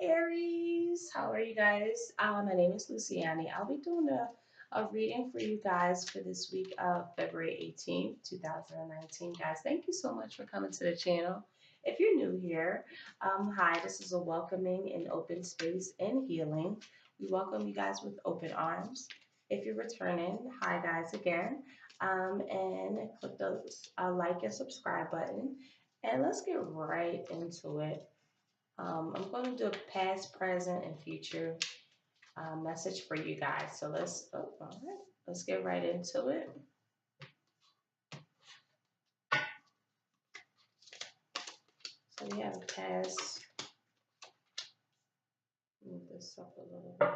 Aries. How are you guys? My name is Luciani. I'll be doing a reading for you guys for this week of February 18th, 2019. Guys, thank you so much for coming to the channel. If you're new here, hi, this is a welcoming and open space and healing. We welcome you guys with open arms. If you're returning, hi guys again. And click the like and subscribe button. And let's get right into it. I'm going to do a past, present, and future message for you guys. So all right, let's get right into it. So we have a past. Move this up a little bit.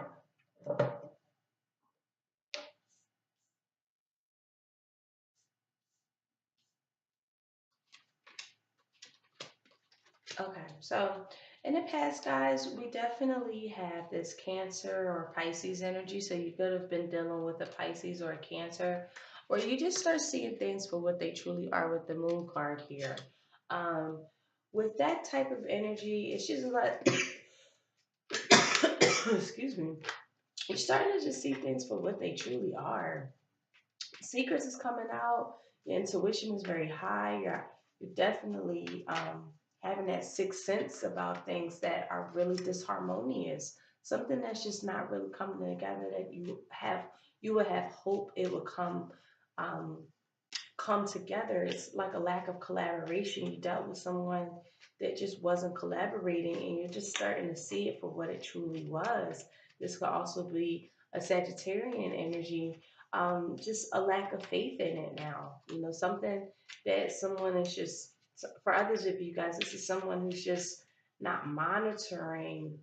Okay, so in the past, guys, we definitely have this Cancer or Pisces energy. So you could have been dealing with a Pisces or a Cancer, or you just start seeing things for what they truly are with the Moon card here. Um, with that type of energy, it's just like, excuse me, you're starting to just see things for what they truly are. Secrets is coming out. Your intuition is very high. You're definitely having that sixth sense about things that are really disharmonious. Something that's just not really coming together that you would have hope it would um, come together. It's like a lack of collaboration. You dealt with someone that just wasn't collaborating, and you're just starting to see it for what it truly was. This could also be a Sagittarian energy, just a lack of faith in it now. You know, something that someone is just, for others of you guys, this is someone who's just not monitoring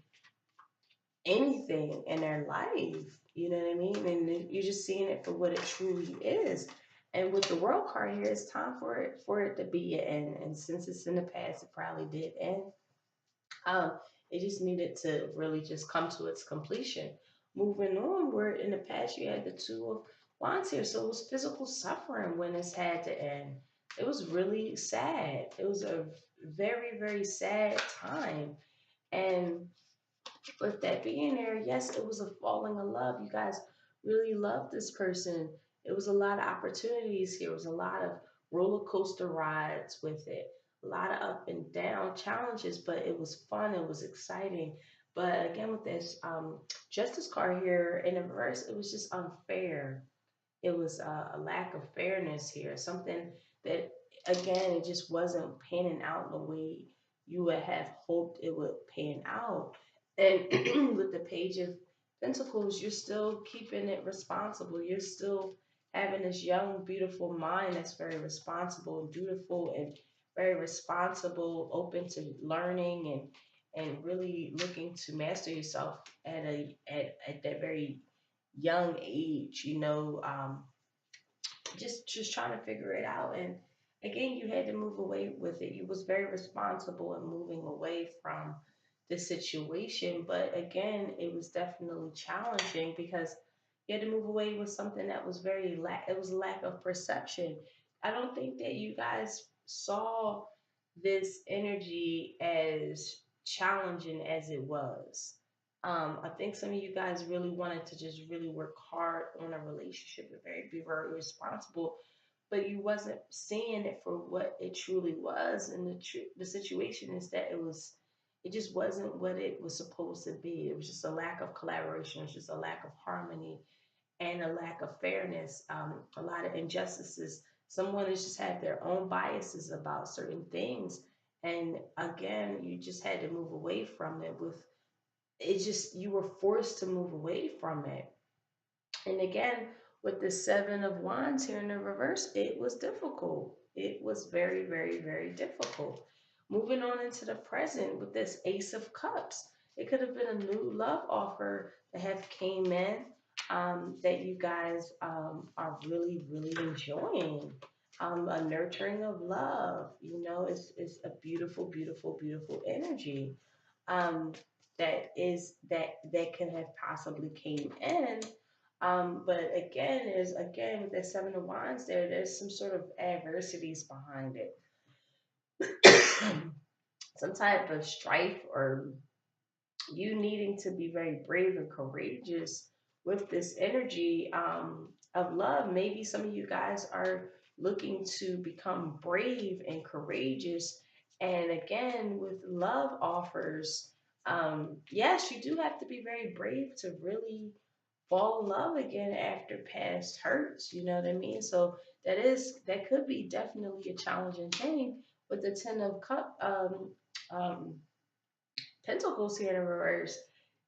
anything in their life. You know what I mean? And you're just seeing it for what it truly is. And with the world card here, it's time for it to be an end. And since it's in the past, it probably did end. Um, it just needed to really just come to its completion. Moving on, where in the past you had the Two of Wands here, so it was physical suffering when it's had to end. It was really sad. It was a very, very sad time. And with that being there, yes, it was a falling of love. You guys really loved this person. It was a lot of opportunities here. It was a lot of roller coaster rides with it, a lot of up and down challenges, but it was fun. It was exciting. But again, with this justice card here in the reverse, it was just unfair. It was a lack of fairness here, something that, again, it just wasn't panning out the way you would have hoped it would pan out. And with the Page of Pentacles, you're still keeping it responsible. You're still having this young, beautiful mind that's very responsible and beautiful and very responsible, open to learning and really looking to master yourself at that very young age, just trying to figure it out. And again, you had to move away with it. You was very responsible in moving away from the situation, but again, it was definitely challenging because you had to move away with something that was it was lack of perception. I don't think that you guys saw this energy as challenging as it was. I think some of you guys really wanted to just really work hard on a relationship and be very responsible, but you wasn't seeing it for what it truly was. And the situation is that it just wasn't what it was supposed to be. It was just a lack of collaboration. It was just a lack of harmony and a lack of fairness, a lot of injustices. Someone has just had their own biases about certain things. And again, you just had to move away from it with it just you were forced to move away from it. And again, with the Seven of Wands here in the reverse, it was difficult. It was very, very, very difficult. Moving on into the present with this Ace of Cups, it could have been a new love offer that have came in, that you guys are really, really enjoying. A nurturing of love, is a beautiful, beautiful, beautiful energy. Um, that can have possibly came in. But again, with that Seven of Wands there's some sort of adversities behind it. Some type of strife or you needing to be very brave and courageous with this energy of love. Maybe some of you guys are looking to become brave and courageous. And again, with love offers, yes, you do have to be very brave to really fall in love again after past hurts. You know what I mean? So that could be definitely a challenging thing with the Ten of Cup. Um, Pentacles here in reverse,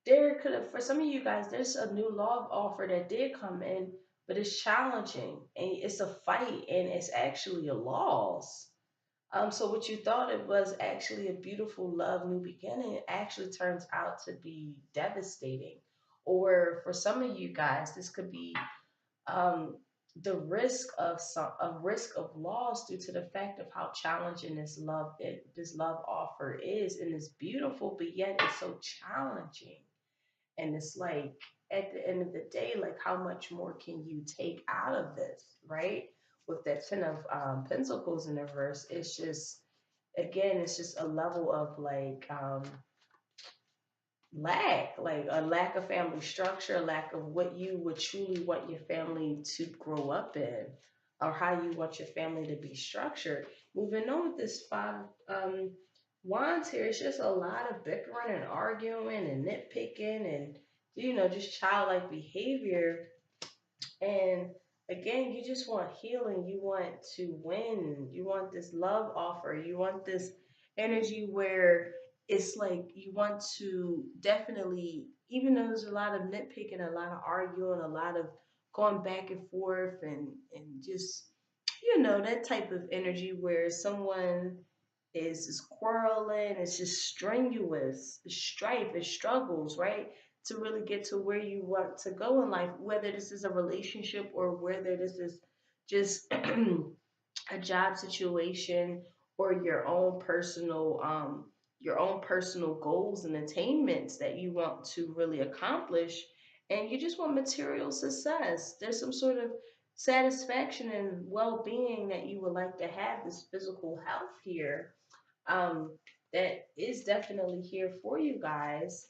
there could have, for some of you guys, there's a new love offer that did come in, but it's challenging and it's a fight and it's actually a loss. So what you thought it was actually a beautiful love new beginning, it actually turns out to be devastating. Or for some of you guys, this could be um, the risk of risk of loss due to the fact of how challenging this love offer is, and it's beautiful, but yet it's so challenging. And it's like at the end of the day, like how much more can you take out of this, right? With that Ten of Pentacles in the verse, it's just again, it's just a level of like a lack of family structure, a lack of what you would truly want your family to grow up in, or how you want your family to be structured. Moving on with this five wands here, it's just a lot of bickering and arguing and nitpicking and just childlike behavior. And again, you just want healing. You want to win. You want this love offer. You want this energy where it's like you want to definitely, even though there's a lot of nitpicking, a lot of arguing, a lot of going back and forth, and just that type of energy where someone is quarreling, it's just strenuous, it's strife, it's struggles, right? To really get to where you want to go in life, whether this is a relationship or whether this is just a job situation or your own personal goals and attainments that you want to really accomplish, and you just want material success. There's some sort of satisfaction and well-being that you would like to have, this physical health here, um, that is definitely here for you guys.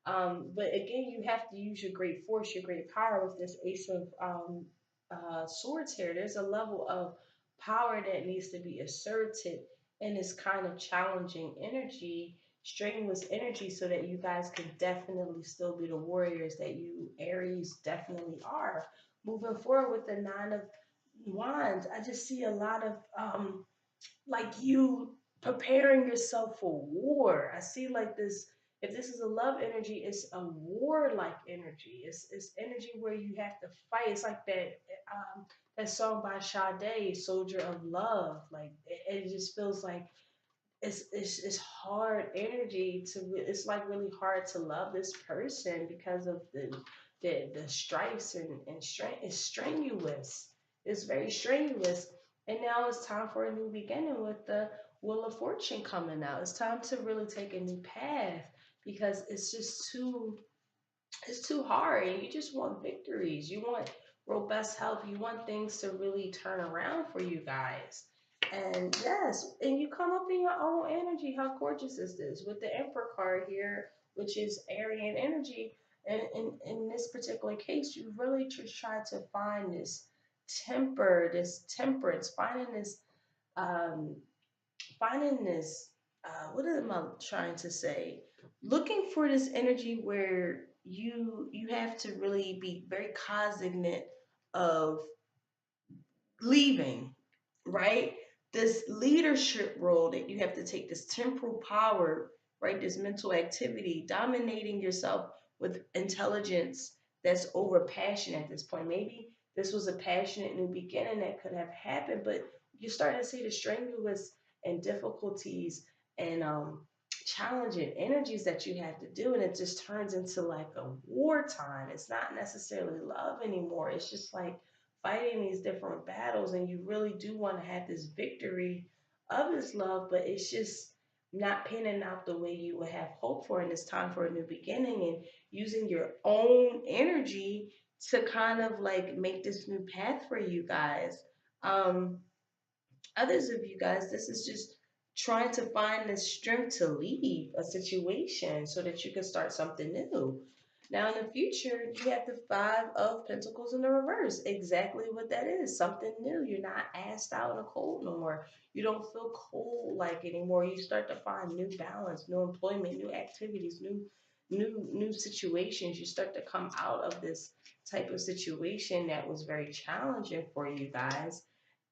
But again, you have to use your great force, your great power with this Ace of Swords here. There's a level of power that needs to be asserted in this kind of challenging energy, strenuous energy, so that you guys can definitely still be the warriors that you Aries definitely are. Moving forward with the Nine of Wands, I just see a lot of like you preparing yourself for war. I see like this. If this is a love energy, it's a war-like energy. It's energy where you have to fight. It's like that song by Sade, "Soldier of Love." Like it just feels like it's hard energy it's like really hard to love this person because of the strifes and strength. It's strenuous. It's very strenuous. And now it's time for a new beginning with the Wheel of Fortune coming out. It's time to really take a new path because it's too hard, and you just want victories. You want robust health. You want things to really turn around for you guys. And yes, and you come up in your own energy. How gorgeous is this with the Emperor card here, which is Aryan energy? And in this particular case, you really just try to find this temperance, um, finding this what am I trying to say, looking for this energy where you have to really be very cognizant of leaving, right? This leadership role that you have to take, this temporal power, right? This mental activity, dominating yourself with intelligence that's over passion at this point. Maybe this was a passionate new beginning that could have happened, but you're starting to see the strenuous and difficulties and challenging energies that you have to do, and it just turns into like a wartime. It's not necessarily love anymore. It's just like fighting these different battles, and you really do want to have this victory of this love, but it's just not panning out the way you would have hoped for. And it's time for a new beginning, and using your own energy to kind of like make this new path for you guys. um Others of you guys, this is just trying to find the strength to leave a situation so that you can start something new. Now, in the future, you have the Five of Pentacles in the reverse. Exactly what that is. Something new. You're not asked out in the cold no more. You don't feel cold like anymore. You start to find new balance, new employment, new activities, new situations. You start to come out of this type of situation that was very challenging for you guys.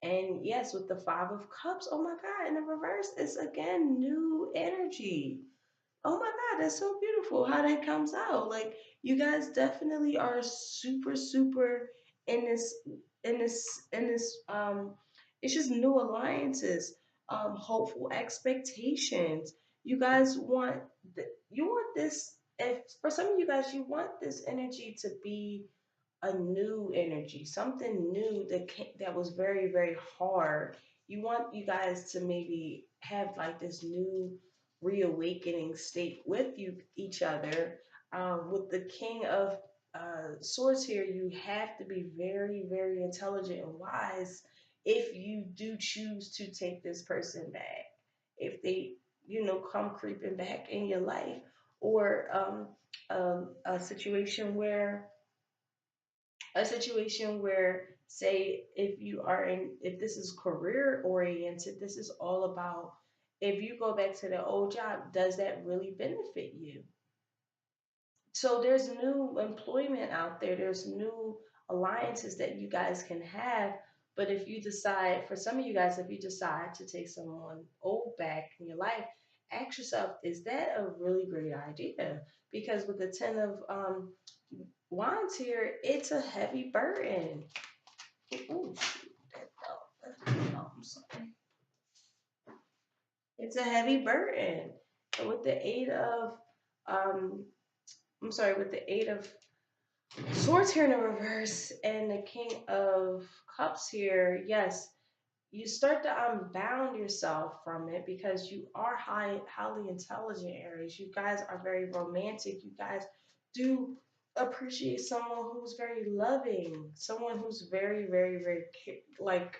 And yes, with the Five of Cups, oh my God, in the reverse, it's again new energy. Oh my God, that's so beautiful how that comes out. Like you guys definitely are super, super in this, in this, it's just new alliances, hopeful expectations. You guys want, you want this, if for some of you guys, you want this energy to be a new energy, something new that was very, very hard. You want you guys to maybe have like this new reawakening state with you each other. With the King of Swords here, you have to be very, very intelligent and wise if you do choose to take this person back. If they, come creeping back in your life, or a situation where say if you are in if this is career oriented, this is all about, if you go back to the old job, does that really benefit you? So there's new employment out there, there's new alliances that you guys can have. But if you decide, for some of you guys, if you decide to take someone old back in your life, ask yourself, is that a really great idea? Because with the 10 of wands here, it's a heavy burden. Ooh, shoot, that fell. No, I'm sorry. It's a heavy burden. And with the um, with the eight of swords here in the reverse and the king of cups here, yes, you start to unbound yourself from it because you are highly intelligent, Aries. You guys are very romantic. You guys do appreciate someone who's very loving, someone who's very, very, very like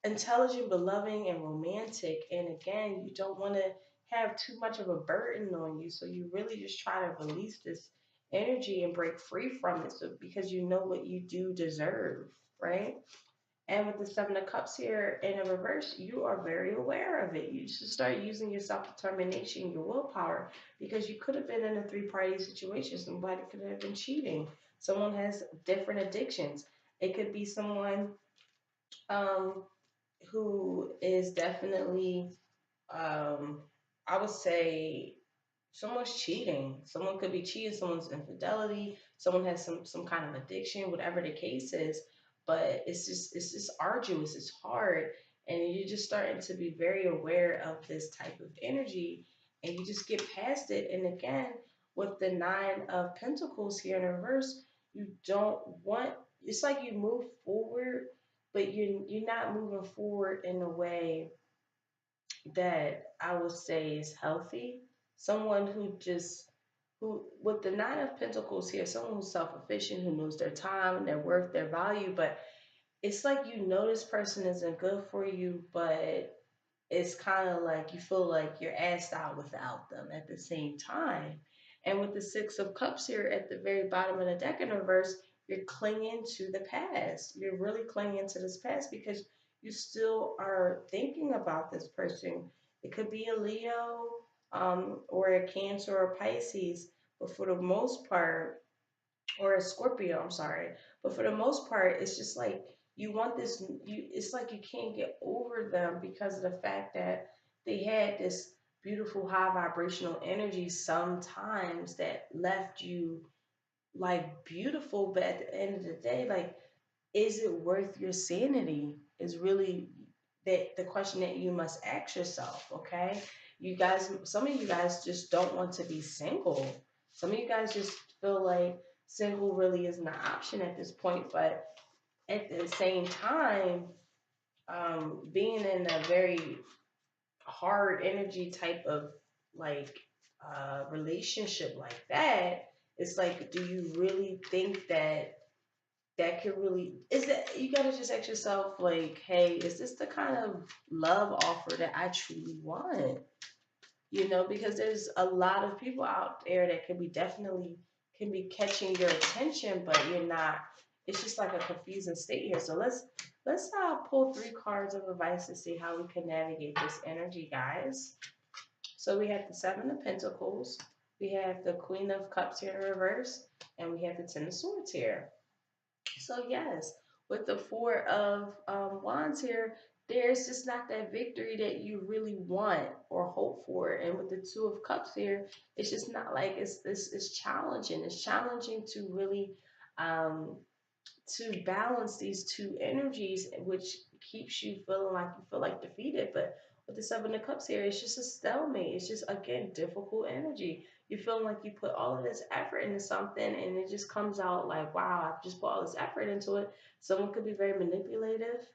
intelligent, but loving and romantic. And again, you don't want to have too much of a burden on you. So you really just try to release this energy and break free from it. So because you know what you do deserve, right? And with the Seven of Cups here in a reverse, you are very aware of it. You should start using your self determination, your willpower, because you could have been in a three-party situation. Somebody could have been cheating. Someone has different addictions. It could be someone um, who is definitely, I would say, someone's cheating. Someone could be cheating. Someone's infidelity. Someone has some kind of addiction, whatever the case is. But it's just arduous. It's hard, and you're just starting to be very aware of this type of energy, and you just get past it. And again, with the Nine of Pentacles here in reverse, you don't want. It's like you move forward, but you're not moving forward in a way that I would say is healthy. Someone who with the Nine of Pentacles here, someone who's self-efficient, who knows their time, their worth, their value, but it's like you know this person isn't good for you, but it's kind of like you feel like you're asked out without them at the same time. And with the Six of Cups here at the very bottom of the deck in reverse, you're clinging to the past. You're really clinging to this past because you still are thinking about this person. It could be a Leo, or a Cancer or Pisces, but for the most part, or a Scorpio, I'm sorry. But for the most part, it's just like you want this it's like you can't get over them because of the fact that they had this beautiful high vibrational energy sometimes that left you like beautiful, but at the end of the day, like, is it worth your sanity? Is really the question that you must ask yourself, okay? You guys, some of you guys just don't want to be single. Some of you guys just feel like single really isn't an option at this point, but at the same time, being in a very hard energy type of like relationship like that, it's like, do you really think that that could really, is that, you gotta just ask yourself, like, hey, is this the kind of love offer that I truly want? Because there's a lot of people out there that can be definitely can be catching your attention, but you're not. It's just like a confusing state here. So let's pull three cards of advice to see how we can navigate this energy, guys. So we have the Seven of Pentacles, we have the Queen of Cups here in reverse, and we have the Ten of Swords here. So yes, with the Four of Wands here, there's just not that victory that you really want or hope for. And with the Two of Cups here, it's just not like it's challenging. It's challenging to really um, to balance these two energies, which keeps you feeling like you feel like defeated. But with the Seven of Cups here, it's just a stalemate. It's just, again, difficult energy. You feeling like you put all of this effort into something and it just comes out like, wow, I've just put all this effort into it. Someone could be very manipulative.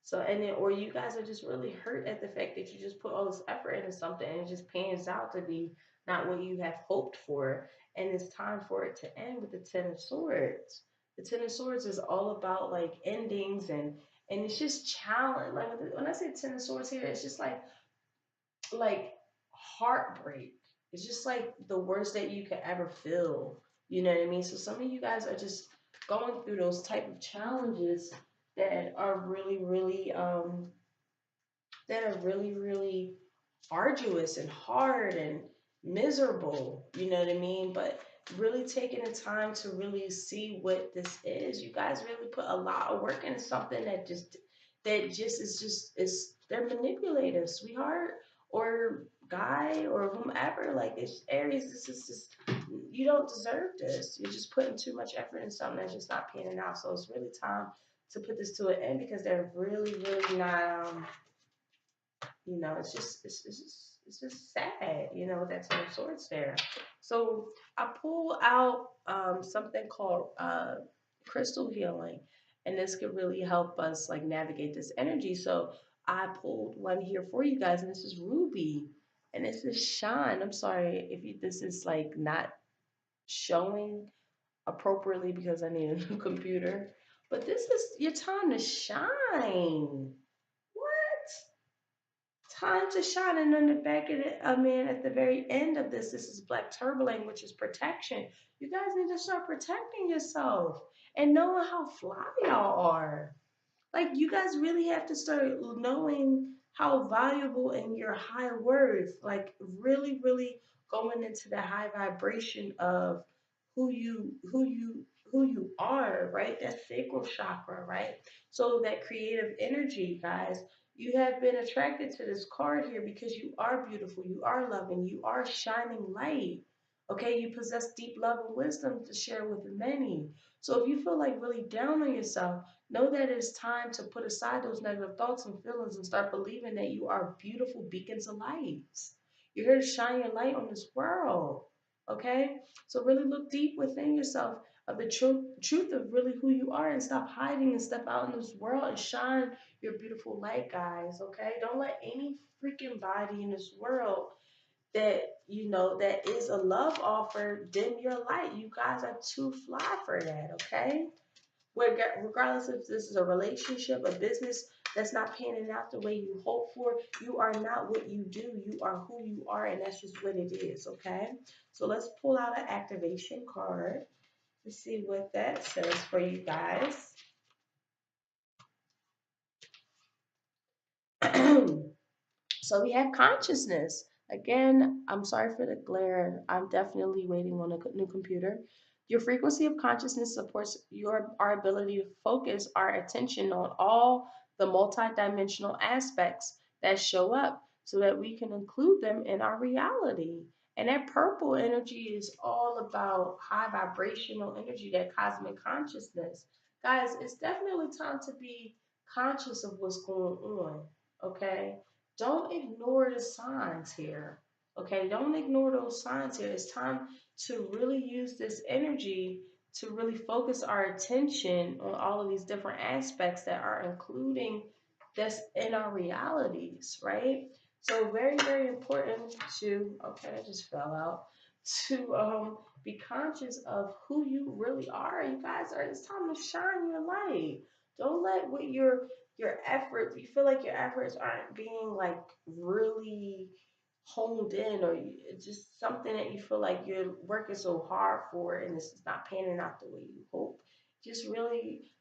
So, and then, or you guys are just really hurt at the fact that you just put all this effort into something and it just pans out to be not what you have hoped for. And it's time for it to end with the Ten of Swords. The Ten of Swords is all about like endings, and it's just challenge. Like when I say Ten of Swords here, it's just like heartbreak. It's just like the worst that you could ever feel. You know what I mean? So some of you guys are just going through those type of challenges that are really arduous and hard and miserable, you know what I mean? But really taking the time to really see what this is. You guys really put a lot of work into something that just is they're manipulative, sweetheart, or guy or whomever. Like, it's Aries, this is just, you don't deserve this. You're just putting too much effort in something that's just not panning out. So it's really time to put this to an end because they're really not it's just sad, with that Ten of Swords there. So I pull out something called crystal healing, and this could really help us like navigate this energy. So I pulled one here for you guys, and this is ruby, and this is shine. I'm sorry if this is like not showing appropriately because I need a new computer, but this is your time to shine. What? Time to shine. And on the back of it, at the very end of this is black tourmaline, which is protection. You guys need to start protecting yourself and knowing how fly y'all are. Like, you guys really have to start knowing how valuable and your high worth, like really going into the high vibration of who you are, right? That sacral chakra, right? So that creative energy, guys, you have been attracted to this card here because you are beautiful, you are loving, you are shining light. Okay, you possess deep love and wisdom to share with many. So if you feel like really down on yourself, know that it's time to put aside those negative thoughts and feelings and start believing that you are beautiful beacons of light. You're here to shine your light on this world. Okay? So really look deep within yourself of the truth of really who you are and stop hiding and step out in this world and shine your beautiful light, guys. Okay? Don't let any freaking body in this world that is a love offer dim your light. You guys are too fly for that. Okay? Regardless if this is a relationship, a business that's not panning out the way you hope for, you are not what you do. You are who you are, and that's just what it is, okay? So let's pull out an activation card to see what that says for you guys. So we have consciousness. Again, I'm sorry for the glare. I'm definitely waiting on a new computer. Your frequency of consciousness supports our ability to focus our attention on all the multidimensional aspects that show up so that we can include them in our reality. And that purple energy is all about high vibrational energy, that cosmic consciousness. Guys, it's definitely time to be conscious of what's going on, okay? Don't ignore the signs here. Okay, don't ignore those signs here. It's time to really use this energy to really focus our attention on all of these different aspects that are including this in our realities, right? So very, very important to, okay, I just fell out. to be conscious of who you really are. You guys are, it's time to shine your light. Don't let what your efforts, you feel like your efforts aren't being like really honed in, or it's just something that you feel like you're working so hard for and it's not panning out the way you hope. Just really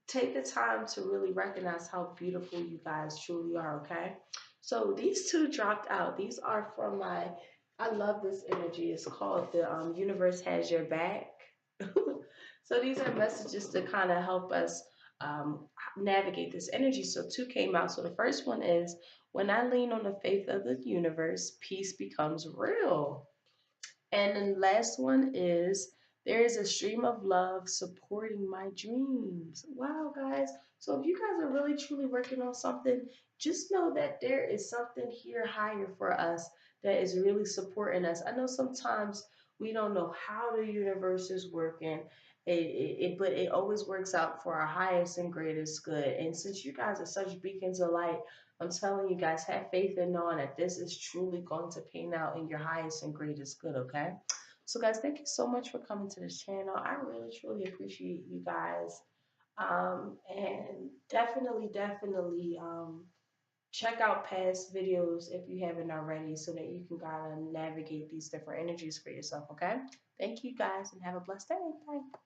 take the time to really recognize how beautiful you guys truly are, okay? So these two dropped out. These are from my, I love this energy. It's called the Universe Has Your Back. So these are messages to kind of help us navigate this energy. So two came out. So the first one is, when I lean on the faith of the universe, peace becomes real. And then the last one is, there is a stream of love supporting my dreams. Wow, guys. So if you guys are really truly working on something, just know that there is something here higher for us that is really supporting us. I know sometimes we don't know how the universe is working. But it always works out for our highest and greatest good. And since you guys are such beacons of light, I'm telling you guys, have faith in knowing that this is truly going to pan out in your highest and greatest good, okay? So, guys, thank you so much for coming to this channel. I really, truly appreciate you guys. And definitely check out past videos if you haven't already so that you can kind of navigate these different energies for yourself, okay? Thank you guys and have a blessed day. Bye.